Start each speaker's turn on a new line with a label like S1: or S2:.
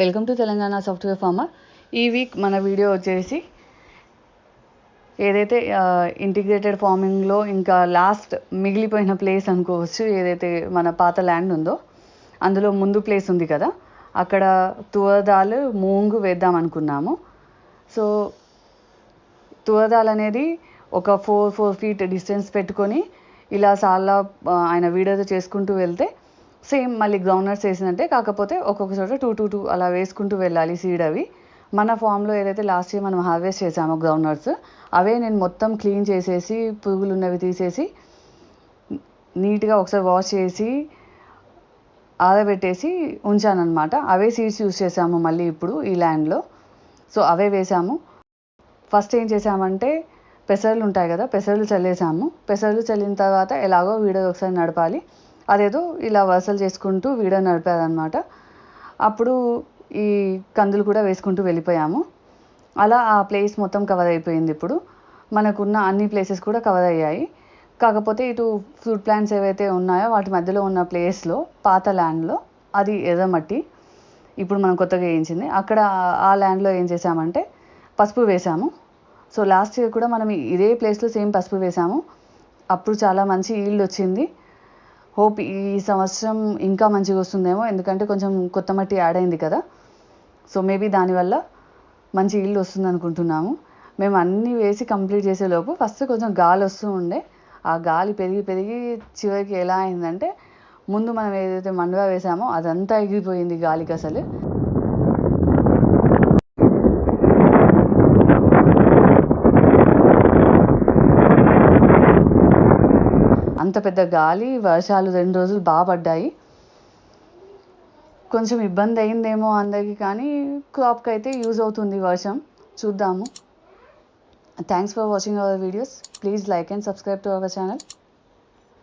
S1: Welcome to Telangana software farmer. ఈ week మన video వచ్చేసి ఏదైతే ఇంటిగ్రేటెడ్ ఫార్మింగ్లో ఇంకా లాస్ట్ మిగిలిపోయిన ప్లేస్ అనుకోవచ్చు, ఏదైతే మన పాత ల్యాండ్ ఉందో అందులో ముందు ప్లేస్ ఉంది కదా, అక్కడ తువదాలు మూంగు వేద్దాం అనుకున్నాము. సో తువదాల్ అనేది ఒక 4 feet డిస్టెన్స్ పెట్టుకొని ఇలా చాలా ఆయన వీడియోతో చేసుకుంటూ వెళ్తే సేమ్ మళ్ళీ గ్రౌండ్నట్స్ వేసినట్టే, కాకపోతే ఒక్కొక్క చోట 2 అలా వేసుకుంటూ వెళ్ళాలి సీడ్. అవి మన ఫామ్లో ఏదైతే లాస్ట్ ఇయర్ మనం హార్వెస్ట్ చేసామో గ్రౌండ్నట్స్, అవే నేను మొత్తం క్లీన్ చేసేసి పురుగులు ఉన్నవి తీసేసి నీట్గా ఒకసారి వాష్ చేసి ఆరబెట్టేసి ఉంచానన్నమాట. అవే సీడ్స్ యూస్ చేసాము మళ్ళీ ఇప్పుడు ఈ ల్యాండ్లో. సో అవే వేసాము. ఫస్ట్ ఏం చేసామంటే పెసర్లు ఉంటాయి కదా, పెసర్లు చల్లేసాము. పెసర్లు చల్లిన తర్వాత ఎలాగో వీడియో ఒకసారి నడపాలి, అదేదో ఇలా వరుసలు చేసుకుంటూ వీడియో నడిపాదనమాట. అప్పుడు ఈ కందులు కూడా వేసుకుంటూ వెళ్ళిపోయాము. అలా ఆ ప్లేస్ మొత్తం కవర్ అయిపోయింది. ఇప్పుడు మనకున్న అన్ని ప్లేసెస్ కూడా కవర్ అయ్యాయి. కాకపోతే ఇటు ఫ్రూట్ ప్లాంట్స్ ఏవైతే ఉన్నాయో వాటి మధ్యలో ఉన్న ప్లేస్లో పాత ల్యాండ్లో అది ఎర్రమట్టి, ఇప్పుడు మనం కొత్తగా వేయించింది. అక్కడ ఆ ల్యాండ్లో ఏం చేసామంటే పసుపు వేసాము. సో లాస్ట్ ఇయర్ కూడా మనం ఇదే ప్లేస్లో సేమ్ పసుపు వేసాము. అప్పుడు చాలా మంచి ఈల్డ్ వచ్చింది. హోప్ ఈ సంవత్సరం ఇంకా మంచిగా వస్తుందేమో, ఎందుకంటే కొంచెం కొత్త మట్టి యాడ్ అయింది కదా. సో మేబీ దానివల్ల మంచి ఈల్డ్ వస్తుంది అనుకుంటున్నాము. మేము అన్నీ వేసి కంప్లీట్ చేసేలోపు ఫస్ట్ కొంచెం గాలి వస్తూ ఉండే. ఆ గాలి పెరిగి పెరిగి చివరికి ఎలా అయిందంటే, ముందు మనం ఏదైతే మండువా వేసామో అదంతా ఎగిరిపోయింది గాలికి. అసలు అంత పెద్ద గాలి, వర్షాలు 2 రోజులు బాగా పడ్డాయి. కొంచెం ఇబ్బంది అయిందేమో అందరికీ, కానీ క్రాప్కి అయితే యూజ్ అవుతుంది వర్షం. చూద్దాము. Thanks for watching our videos. Please like and subscribe to our channel.